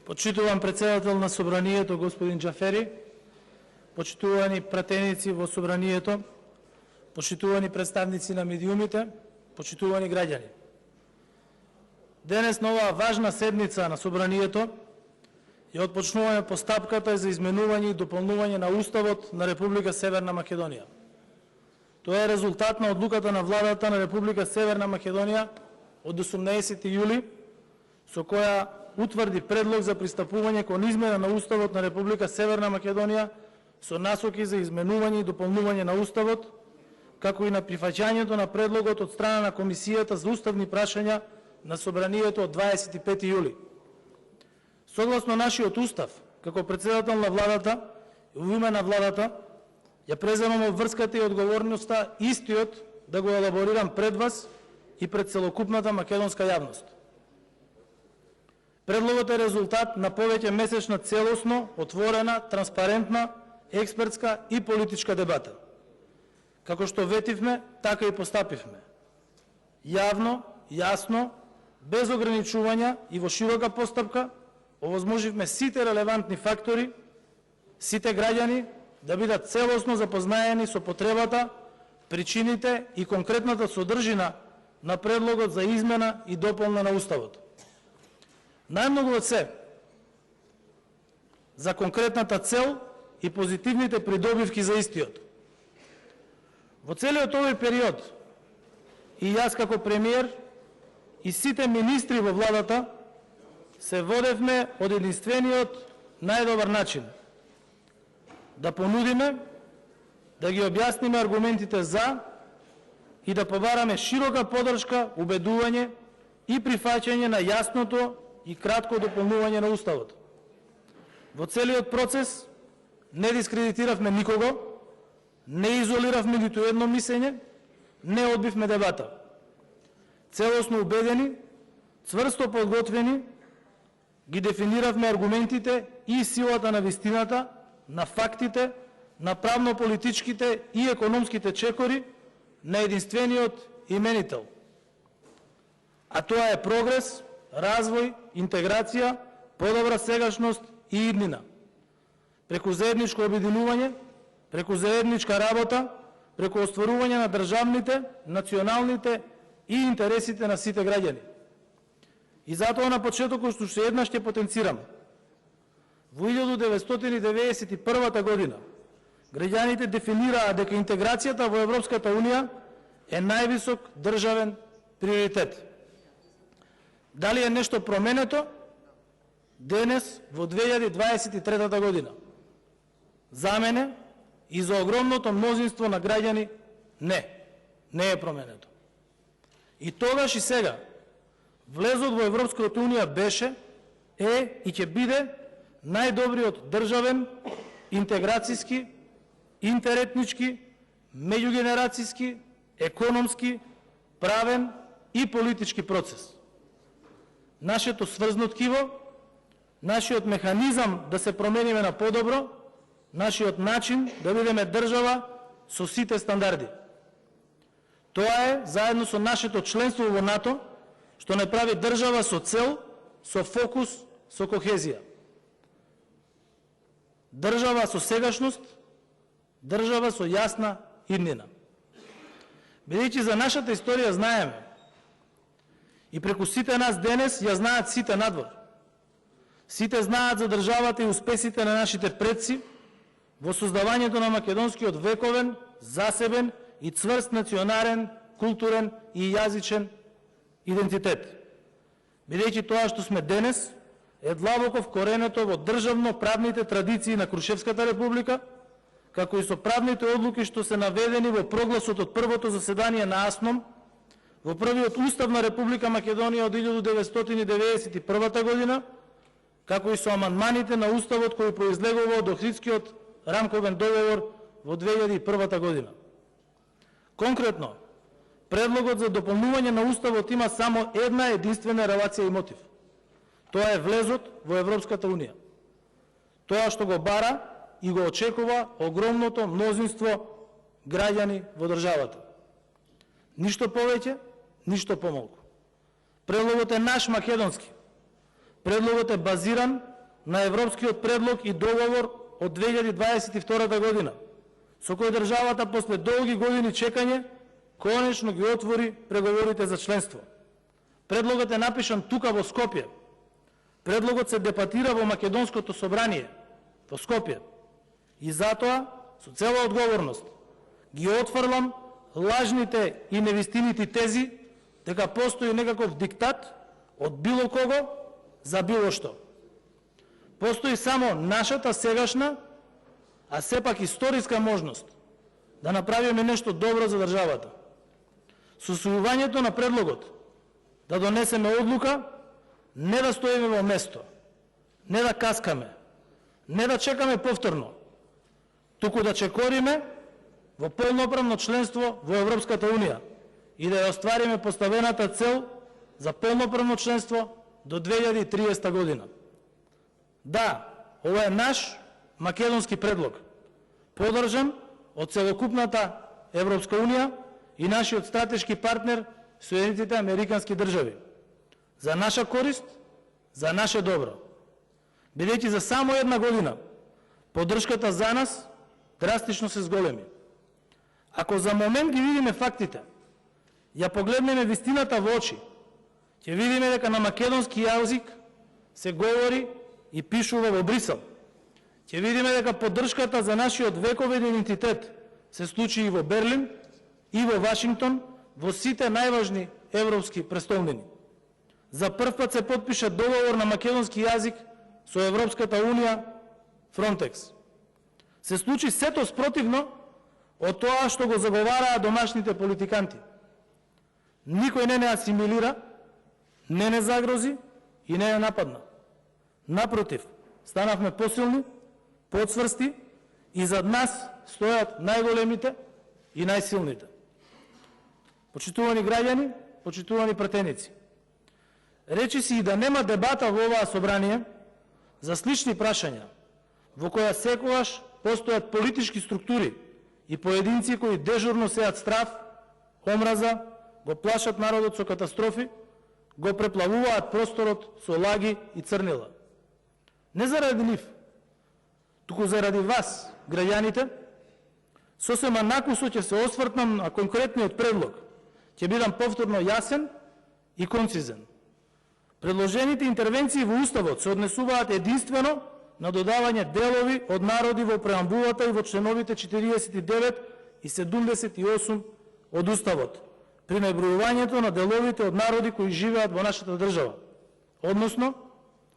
Почитуван председател на Собранието господин Џафери, почитувани пратеници во Собранието, почитувани представници на медиумите, почитувани граѓани. Денес на оваа важна седница на Собранието ја отпочнуваме постапката за изменување и дополнување на Уставот на Република Северна Македонија. Тоа е резултат на одлуката на владата на Република Северна Македонија од 18 јули, со која утврди предлог за пристапување кон измена на Уставот на Република Северна Македонија со насоки за изменување и дополнување на Уставот, како и на прифаќањето на предлогот од страна на Комисијата за уставни прашања на Собранието од 25 јули. Согласно нашиот устав, како председател на владата и во име на владата, ја преземам обврската и одговорноста истиот да го елаборирам пред вас и пред целокупната македонска јавност. Предлогот е резултат на повеќе месечна целосно, отворена, транспарентна, експертска и политичка дебата. Како што ветивме, така и постапивме. Јавно, јасно, без ограничувања и во широка постапка, овозможивме сите релевантни фактори, сите граѓани да бидат целосно запознаени со потребата, причините и конкретната содржина на предлогот за измена и дополна на Уставот. Најмногу од се за конкретната цел и позитивните придобивки за истиот. Во целиот овој период и јас како премиер и сите министри во владата се водевме од единствениот најдобар начин да понудиме, да ги објасниме аргументите за и да побараме широка поддршка, убедување и прифаќање на јасното и кратко дополнување на Уставот. Во целиот процес не дискредитиравме никого, не изолиравме ниту едно мислење, не одбивме дебата. Целосно убедени, цврсто подготвени, ги дефиниравме аргументите и силата на вистината, на фактите, на правно-политичките и економските чекори на единствениот именител. А тоа е прогрес, развој, интеграција, подобра сегашност и иднина. Преку заедничко обединување, преку заедничка работа, преку остварување на државните, националните и интересите на сите граѓани. И затоа на почетокот уште еднаш ќе потенцирам. Во 1991 година граѓаните дефинираа дека интеграцијата во Европската Унија е највисок државен приоритет. Дали е нешто променето денес во 2023 година? За мене и за огромното мнозинство на граѓани не е променето. И тогаш и сега влезот во Европската Унија беше, е и ќе биде најдобриот државен, интеграцијски, интеретнички, меѓугенерацијски, економски, правен и политички процес. Нашето сврзно ткиво, нашиот механизам да се промениме на подобро, нашиот начин да бидеме држава со сите стандарди. Тоа е, заедно со нашето членство во НАТО, што не прави држава со цел, со фокус, со кохезија. Држава со сегашност, држава со јасна иднина. Бидејќи за нашата историја знаеме, и преку сите нас денес ја знаат сите надвор. Сите знаат за државата и успесите на нашите предци во создавањето на македонскиот вековен, засебен и цврст национален, културен и јазичен идентитет. Бидејќи тоа што сме денес е длабоко вкоренето во државно-правните традиции на Крушевската република, како и со правните одлуки што се наведени во прогласот од првото заседание на АСНОМ, во првиот Устав на Република Македонија од 1991 година, како и со амандманите на Уставот кој произлегува од Охридскиот рамковен договор во 2001 година. Конкретно, предлогот за дополнување на Уставот има само една единствена релација и мотив. Тоа е влезот во Европската Унија. Тоа што го бара и го очекува огромното мнозинство граѓани во државата. Ништо повеќе, ништо помалку. Предлогот е наш македонски. Предлогот е базиран на европскиот предлог и договор од 2022 година, со кој државата после долги години чекање конечно ги отвори преговорите за членство. Предлогот е напишан тука во Скопје. Предлогот се дебатира во Македонското собрание во Скопје. И затоа, со цела одговорност, ги отфрлам лажните и невистините тези дека постои некаков диктат од било кого за било што. Постои само нашата сегашна, а сепак историска можност да направиме нешто добро за државата. Со усвојувањето на предлогот да донесеме одлука, не да стоиме во место, не да каскаме, не да чекаме повторно, туку да чекориме во полноправно членство во Европската Унија и да ја оствариме поставената цел за полноправно членство до 2030 година. Да, ова е наш македонски предлог, подржан од целокупната Европска Унија и нашиот стратешки партнер Соединетите Американски држави. За наша корист, за наше добро. Бидејќи за само една година поддршката за нас драстично се зголеми. Ако за момент ги видиме фактите, ја погледнеме вистината во очи, ќе видиме дека на македонски јазик се говори и пишува во Брисел. Ќе видиме дека поддршката за нашиот вековен идентитет се случи и во Берлин, и во Вашингтон, во сите најважни европски престолнини. За прв пат се потпиша договор на македонски јазик со Европската Унија, Фронтекс. Се случи сето спротивно од тоа што го заговараа домашните политиканти. Никој не асимилира, не загрози и не нападна. Напротив, станавме посилни, поцврсти и зад нас стојат најголемите и најсилните. Почитувани граѓани, почитувани пратеници, речи си и да нема дебата во оваа собрание за слични прашања, во која секогаш постојат политички структури и поединци кои дежурно сеат страв, омраза, го плашат народот со катастрофи, го преплавуваат просторот со лаги и црнила. Не заради нив, туку заради вас, граѓаните, сосема накусо ќе се освртнам на конкретниот предлог. Ќе бидам повторно јасен и концизен. Предложените интервенции во Уставот се однесуваат единствено на додавање делови од народи во преамбулата и во членовите 49 и 78 од Уставот, при набројувањето на деловите од народи кои живеат во нашата држава. Односно,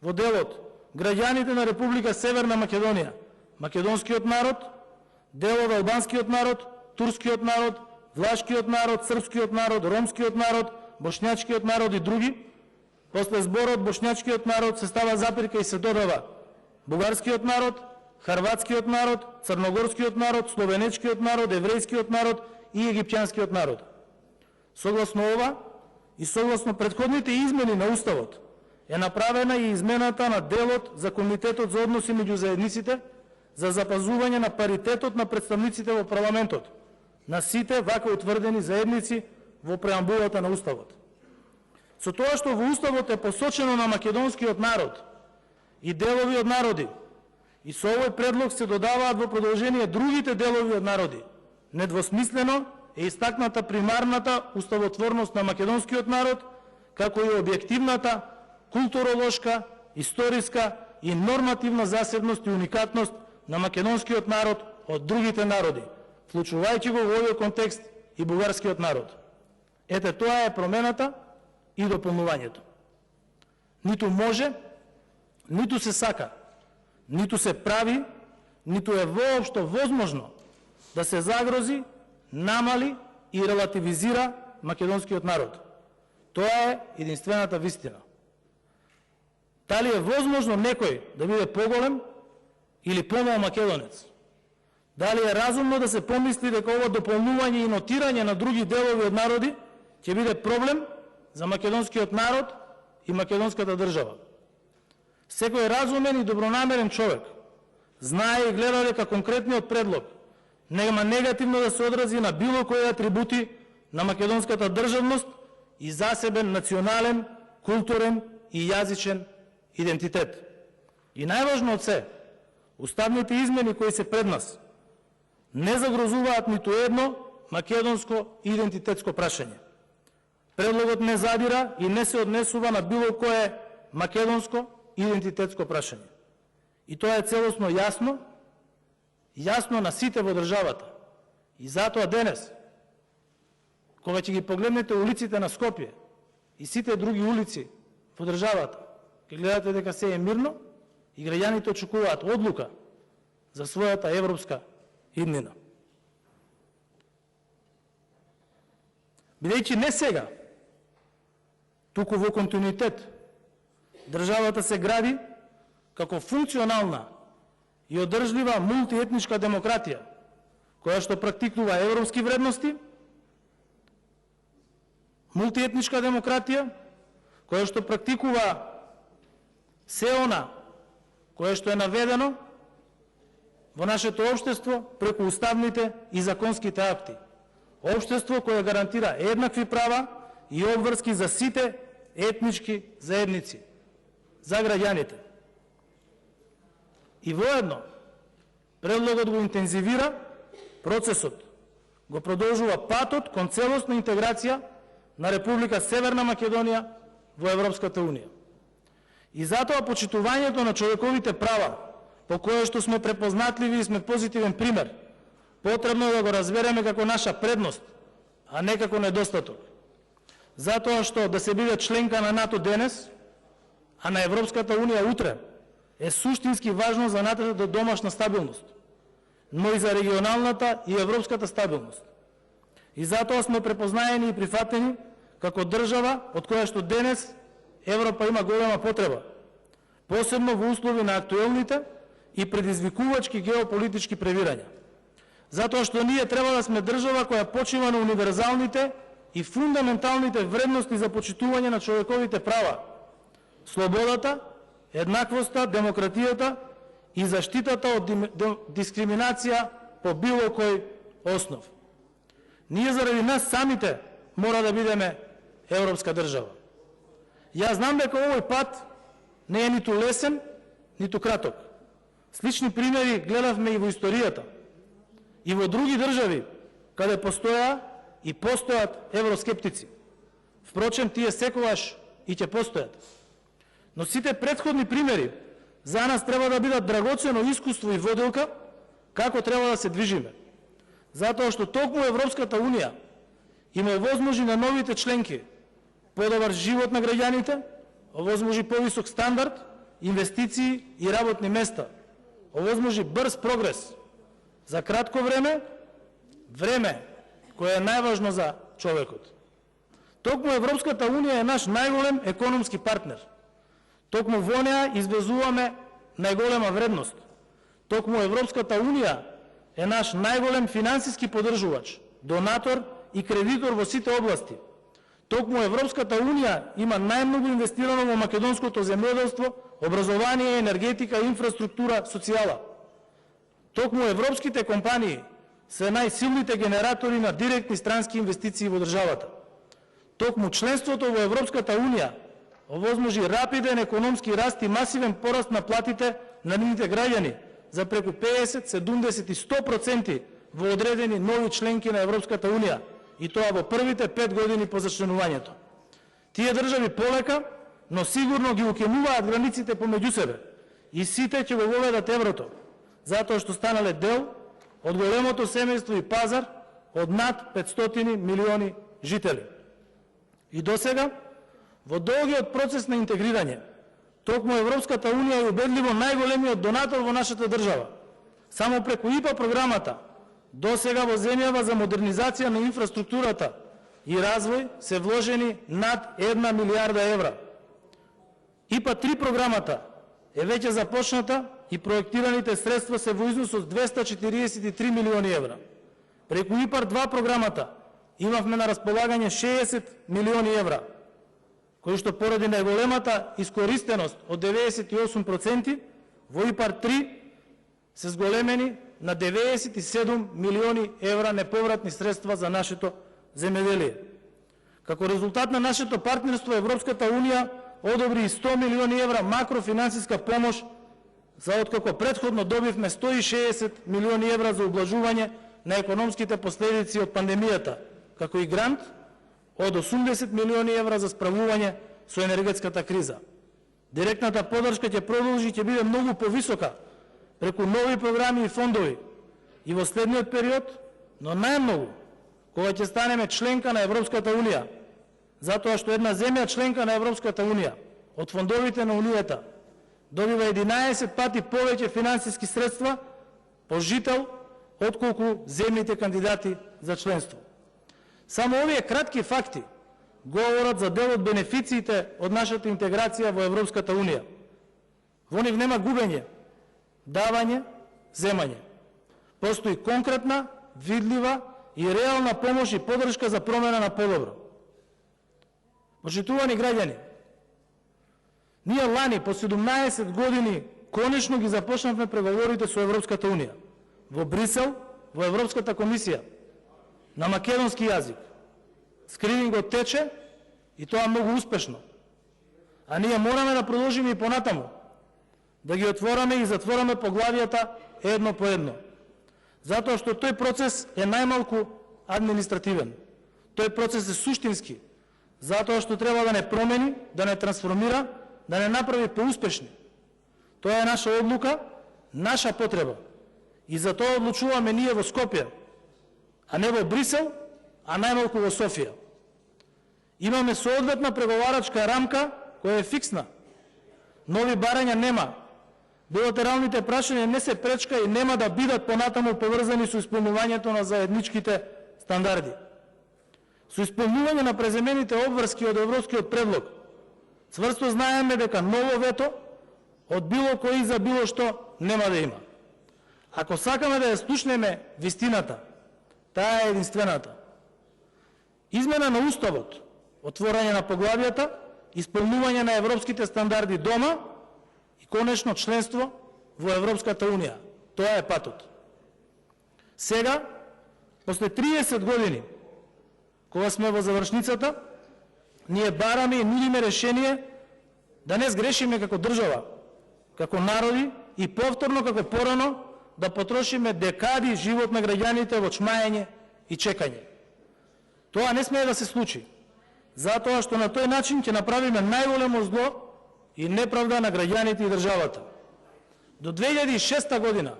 во делот граѓаните на Република Северна Македонија, македонскиот народ, дел од албанскиот народ, турскиот народ, влашкиот народ, српскиот народ, ромскиот народ, бошњачкиот народ и други, после зборот бошњачкиот народ се става запирка и се додава бугарскиот народ, хрватскиот народ, црногорскиот народ, словенечкиот народ, еврејскиот народ и египтјанскиот народ. Согласно ова и согласно претходните измени на Уставот е направена и измената на делот за Комитетот за односи меѓу заедниците за запазување на паритетот на представниците во парламентот на сите вака утврдени заедници во преамбулата на Уставот. Со тоа што во Уставот е посочено на македонскиот народ и делови од народи, и со овој предлог се додаваат во продолжение другите делови од народи, недвосмислено е истакната примарната уставотворност на македонскиот народ, како и објективната, културолошка, историска и нормативна заседност и уникатност на македонскиот народ од другите народи, вклучувајќи го во овој контекст и бугарскиот народ. Ете, тоа е промената и дополнувањето. Ниту може, ниту се сака, ниту се прави, ниту е воопшто возможно да се загрози, намали и релативизира македонскиот народ. Тоа е единствената вистина. Дали е возможно некој да биде поголем или помал македонец? Дали е разумно да се помисли дека ова дополнување и нотирање на други делови од народи ќе биде проблем за македонскиот народ и македонската држава? Секој разумен и добронамерен човек знае и гледа дека конкретниот предлог нема негативно да се одрази на било кои атрибути на македонската државност и засебен национален, културен и јазичен идентитет. И најважно од се, уставните измени кои се пред нас не загрозуваат ниту едно македонско идентитетско прашање. Предлогот не задира и не се однесува на било кое македонско идентитетско прашање. И тоа е целосно јасно на сите во државата. И затоа денес, кога ќе ги погледнете улиците на Скопје и сите други улици во државата, ќе гледате дека се е мирно и граѓаните очекуваат одлука за својата европска иднина. Бидејќи не сега, туку во континуитет, државата се гради како функционална и одржлива мултиетничка демократија, која што практикува европски вредности, мултиетничка демократија, која што практикува се она кое што е наведено во нашето општество преку уставните и законските акти. Општество кое гарантира еднакви права и обврски за сите етнички заедници, за граѓаните. И воедно, предлогот го интензивира процесот, го продолжува патот кон целосна интеграција на Република Северна Македонија во Европската Унија. И затоа почитувањето на човековите права, по кое што сме препознатливи и сме позитивен пример, потребно е да го разбереме како наша предност, а не како недостаток. Затоа што да се биде членка на НАТО денес, а на Европската Унија утре, е суштински важно за нашата домашна стабилност, но и за регионалната и европската стабилност. И затоа сме препознаени и прифатени како држава од која што денес Европа има голема потреба, посебно во услови на актуелните и предизвикувачки геополитички превирања. Затоа што ние треба да сме држава која почива на универзалните и фундаменталните вредности за почитување на човековите права, слободата, еднаквоста, демократијата и заштитата од дискриминација по било кој основ. Ние заради нас самите мора да бидеме европска држава. Јас знам дека овој пат не е ниту лесен, ниту краток. Слични примери гледавме и во историјата, и во други држави, каде постоја и постојат евроскептици. Впрочем, тие секогаш и ќе постојат. Но сите претходни примери за нас треба да бидат драгоцено искуство и воделка како треба да се движиме. Затоа што токму Европската Унија има овозможи на новите членки подобар живот на граѓаните, овозможи повисок стандард, инвестиции и работни места, овозможи брз прогрес за кратко време кое е најважно за човекот. Токму Европската Унија е наш најголем економски партнер. Токму во неа извезуваме најголема вредност. Токму Европската Унија е наш најголем финансиски поддржувач, донатор и кредитор во сите области. Токму Европската Унија има најмногу инвестирано во македонското земјоделство, образование, енергетика, инфраструктура, социјала. Токму европските компании се најсилните генератори на директни странски инвестиции во државата. Токму членството во Европската Унија овозможи рапиден економски раст и масивен пораст на платите на нивните граѓани за преку 50, 70 и 100% во одредени нови членки на Европската Унија, и тоа во првите 5 години по зачленувањето. Тие држави полека, но сигурно ги укинуваат границите помеѓу себе и сите ќе го воведат еврото, затоа што станале дел од големото семејство и пазар од над 500 милиони жители. И досега, во долгиот процес на интегрирање, токму Европската Унија е убедливо најголемиот донатор во нашата држава. Само преку ИПА програмата, досега во земјава за модернизација на инфраструктурата и развој се вложени над 1 милијарда евра. ИПА 3 програмата е веќе започната и проектираните средства се во износ од 243 милиони евра. Преку ИПАР 2 програмата имавме на располагање 60 милиони евра, кои што поради најголемата искористеност од 98%, во ИПАР 3 се зголемени на 97 милиони евра неповратни средства за нашето земјоделие. Како резултат на нашето партнерство, Европската Унија одобри 100 милиони евра макрофинансиска помош, за откако предходно добивме 160 милиони евра за ублажување на економските последици од пандемијата, како и грант од 80 милиони евра за справување со енергетската криза. Директната поддршка ќе продолжи и ќе биде многу повисока преку нови програми и фондови и во следниот период, но најмногу кога ќе станеме членка на Европската Унија, затоа што една земја членка на Европската Унија од фондовите на Унијата добива 11 пати повеќе финансиски средства по жител отколку земјите кандидати за членство. Само овие кратки факти говорат за дел од бенефициите од нашата интеграција во Европската Унија. Во нив нема губење, давање, земање. Постои конкретна, видлива и реална помош и поддршка за промена на подобро. Почитувани граѓани, ние лани по 17 години конечно ги започнавме преговорите со Европската Унија. Во Брисел, во Европската комисија, на македонски јазик. Скринингот тече и тоа многу успешно. А ние мораме да продолжиме и понатаму, да ги отвораме и затвораме поглавијата едно по едно. Затоа што тој процес е најмалку административен. Тој процес е суштински, затоа што треба да не промени, да не трансформира, да не направи поуспешни. Тоа е наша одлука, наша потреба. И за тоа одлучуваме ние во Скопје, а не во Брисел, а најмалку во Софија. Имаме соодветна преговарачка рамка која е фиксна. Нови барања нема. Билатералните прашања не се пречка и нема да бидат понатаму поврзани со исполнувањето на заедничките стандарди. Со исполнување на преземените обврски од европскиот предлог, цврсто знаеме дека ново вето од било кој за било што нема да има. Ако сакаме да ја слушнеме вистината, таа е единствената. Измена на уставот, отворање на поглавијата, исполнување на европските стандарди дома и конечно членство во Европската Унија. Тоа е патот. Сега, после 30 години, кога сме во завршницата, ние бараме и нудиме решение да не сгрешиме како држава, како народи и повторно како порано да потрошиме декади живот на граѓаните во чмаење и чекање. Тоа не смее да се случи, затоа што на тој начин ќе направиме најголемо зло и неправда на граѓаните и државата. До 2006 година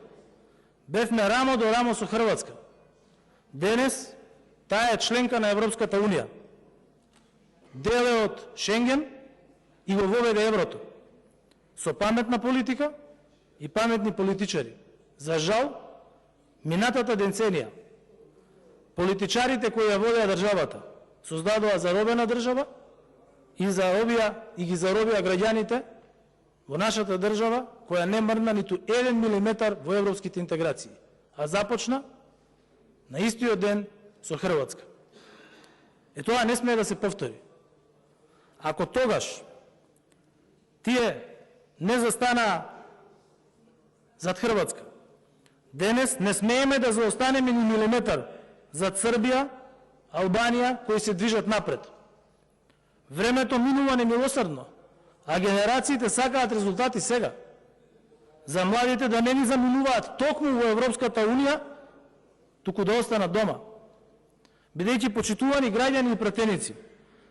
бевме рамо до рамо со Хрватска. Денес таа е членка на Европската Унија. Дел е од Шенген и го воведе еврото. Со паметна политика и паметни политичари. За жал, минатата деценија, политичарите кои ја водеа државата, создадоа заробена држава и ги заробија граѓаните во нашата држава, која не мрдна ниту 1 милиметар во европските интеграции, а започна на истиот ден со Хрватска. Тоа не смее да се повтори. Ако тогаш тие не застанаа зад Хрватска, денес не смееме да заостанеме ни милиметар зад Србија, Албанија, кои се движат напред. Времето минува немилосрдно, а генерациите сакаат резултати сега. За младите да не ни заминуваат токму во Европската Унија, туку да останат дома. Бидејќи почитувани граѓани и пратеници,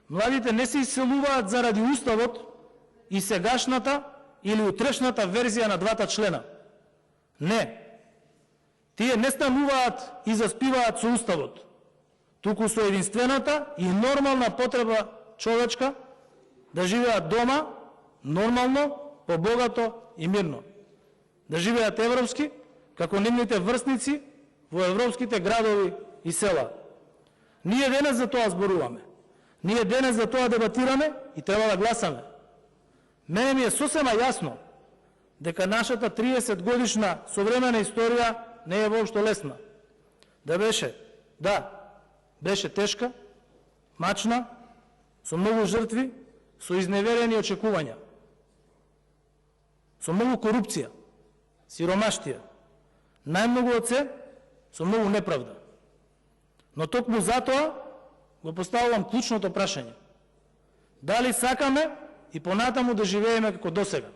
младите не се иселуваат заради уставот и сегашната или утрешната верзија на двата члена. Не. Тие не стануваат и заспиваат со уставот, туку со единствената и нормална потреба човечка да живеат дома, нормално, побогато и мирно. Да живеат европски, како нивните врсници во европските градови и села. Ние денес за тоа зборуваме. Ние денес за тоа дебатираме и треба да гласаме. Мене ми е сосема јасно дека нашата 30 годишна современа историја не е воопшто лесна. Беше тешка, мачна, со многу жртви, со изневерени очекувања, со многу корупција, сиромаштија, најмногу од се, со многу неправда. Но токму затоа го поставувам клучното прашање. Дали сакаме и понатаму да живееме како досега?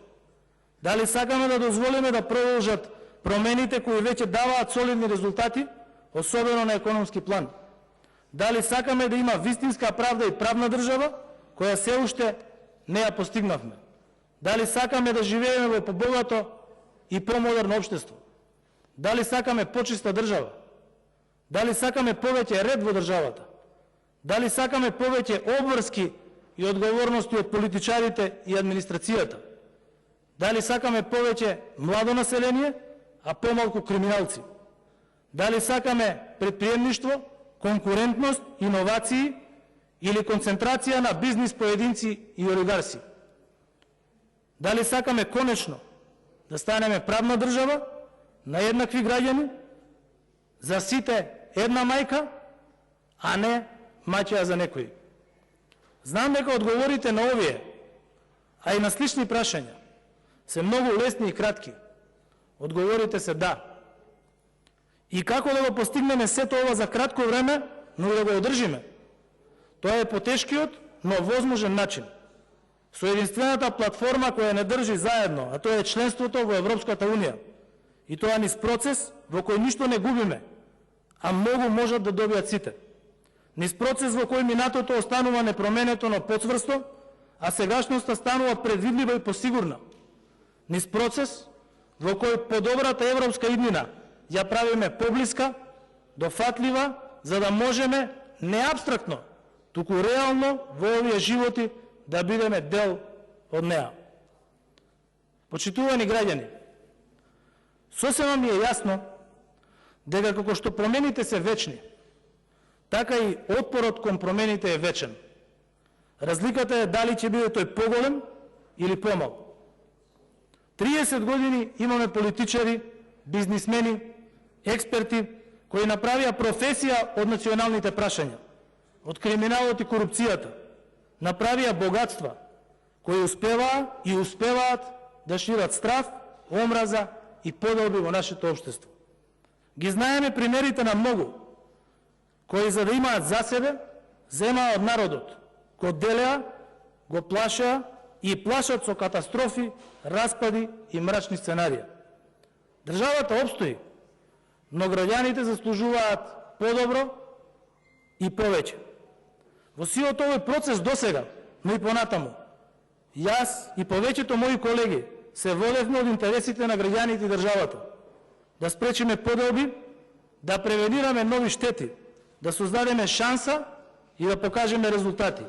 Дали сакаме да дозволиме да продолжат промените кои веќе даваат солидни резултати, особено на економски план? Дали сакаме да има вистинска правда и правна држава, која се уште не ја постигнавме? Дали сакаме да живееме во побогато и помодерно општество? Дали сакаме почиста држава? Дали сакаме повеќе ред во државата? Дали сакаме повеќе обврски и одговорности од политичарите и администрацијата? Дали сакаме повеќе младо население, а помалку криминалци? Дали сакаме предприемништво, конкурентност, иновации или концентрација на бизнис поединци и олигарси? Дали сакаме конечно да станеме правна држава, на еднакви граѓани, за сите една мајка, а не маќеја за некои? Знам дека одговорите на овие, а и на слични прашања, се многу лесни и кратки. Одговорите се да. И како да го постигнеме сето ова за кратко време, но и да го одржиме? Тоа е потешкиот, но возможен начин. Со единствената платформа која не држи заедно, а тоа е членството во Европската Унија. И тоа низ процес во кој ништо не губиме, а многу можат да добијат сите. Низ процес во кој минатото останува непроменето, но поцврсто, а сегашноста станува предвидлива и посигурна. Низ процес во кој подобрата европска иднина ја правиме поблиска, дофатлива, за да можеме не абстрактно, туку реално во овие животи да бидеме дел од неа. Почитувани граѓани, сосема ми е јасно дека како што промените се вечни, така и отпорот кон промените е вечен. Разликата е дали ќе биде тој поголем или помал. 30 години имаме политичари, бизнисмени, експерти кои направија професија од националните прашања, од криминалот и корупцијата, направија богатства кои успеваат да шират страв, омраза и подоби во нашето општество. Ги знаеме примерите на многу кои за да имаат за себе, земаа од народот, го делеа, го плашеа и плашат со катастрофи, распади и мрачни сценарија. Државата опстои, но граѓаните заслужуваат подобро и повеќе. Во силот овој процес досега, но и понатаму, јас и повеќето мои колеги се водевме од интересите на граѓаните и државата, да спречиме поделби, да превенираме нови штети, да создадеме шанса и да покажеме резултати.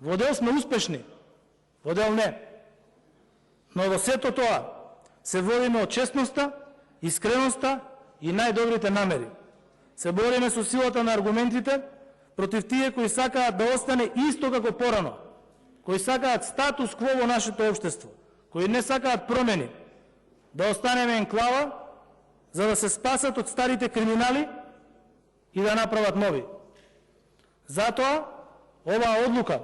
Во дел сме успешни, во дел не. Но во сето тоа се водиме од честноста, искреноста и најдобрите намери. Се бориме со силата на аргументите против тие кои сакаат да остане исто како порано, кои сакаат статус кво во нашето општество, кои не сакаат промени, да останеме енклава за да се спасат од старите криминали и да направат нови. Затоа оваа одлука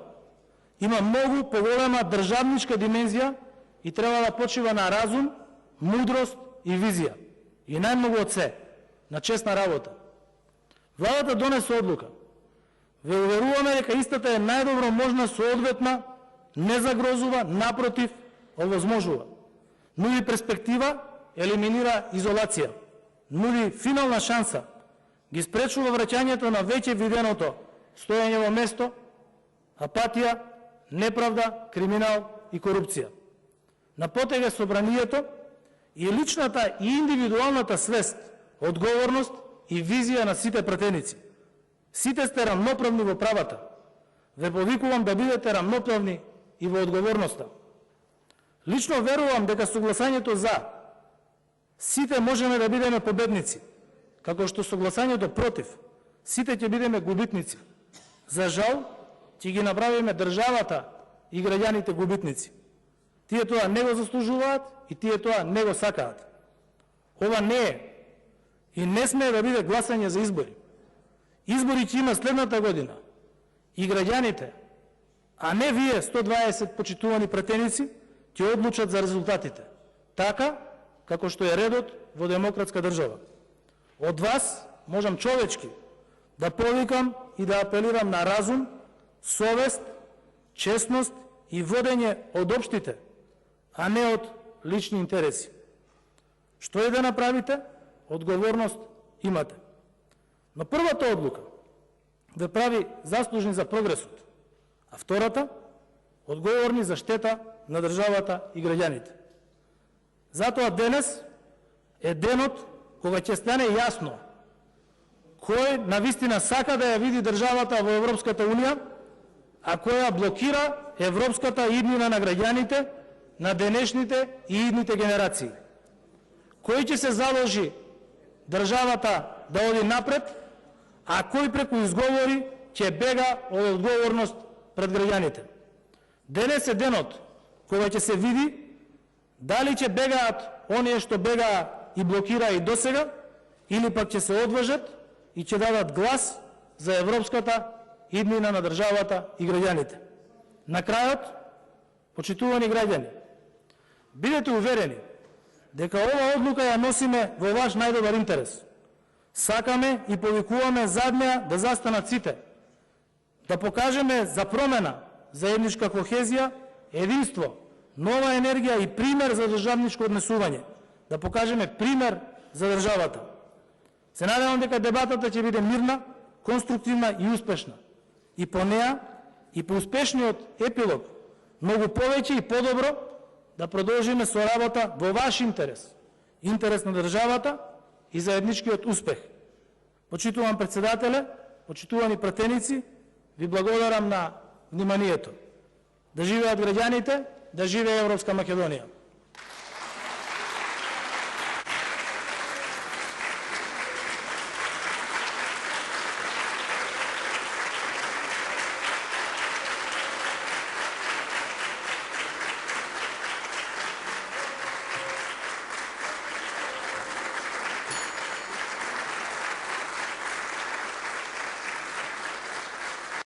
има многу поголема државничка димензија и треба да почива на разум, мудрост и визија. И најмногу од се, на честна работа. Владата донесе одлука. Ве уверуваме дека истата е најдобро можна соодветна, не загрозува, напротив, овозможува. Нуди перспектива, елиминира изолација. Нуди финална шанса, ги спречува враќањето на веќе виденото стоење во место, апатија, неправда, криминал и корупција. На потега собранието и личната и индивидуалната свест, одговорност и визија на сите пратеници. Сите сте рамноправни во правата. Ве повикувам да бидете рамноправни и во одговорноста. Лично верувам дека согласањето за сите можеме да бидеме победници, како што согласањето против сите ќе бидеме губитници. За жал, ќе ги направиме државата и граѓаните губитници. Тие тоа не го заслужуваат и тие тоа не го сакаат. Ова не е и не смее да биде гласање за избори. Избори ќе има следната година и граѓаните, а не вие 120 почитувани пратеници, ќе одлучат за резултатите. Така, како што е редот во демократска држава. Од вас можам човечки да повикам и да апелирам на разум, совест, честност и водење од општите, а не од лични интереси. Што е да направите? Одговорност имате. Но првата одлука ве прави заслужни за прогресот, а втората одговорни за штета на државата и граѓаните. Затоа денес е денот кога ќе стане јасно кој навистина сака да ја види државата во Европската Унија, а која блокира европската иднина на граѓаните, на денешните и идните генерации. Кој ќе се заложи државата да оди напред, а кој преку изговори ќе бега од одговорност пред граѓаните. Денес е денот кога ќе се види дали ќе бегаат оние што бегаа и блокира и досега, или пак ќе се одважат и ќе дадат глас за европската иднина на државата и граѓаните. На крајот, почитувани граѓани, бидете уверени дека ова одлука ја носиме во ваш најдобар интерес. Сакаме и повикуваме зад неа да застанат сите, да покажеме за промена, заедничка кохезија, единство, нова енергија и пример за државничко однесување, да покажеме пример за државата. Се надевам дека дебатата ќе биде мирна, конструктивна и успешна. И по неа, и по успешниот епилог, многу повеќе и подобро да продолжиме со работа во ваш интерес, интерес на државата и заедничкиот успех. Почитувам председателе, почитувани пратеници, ви благодарам на вниманието. Да живеат граѓаните, да живее Европска Македонија.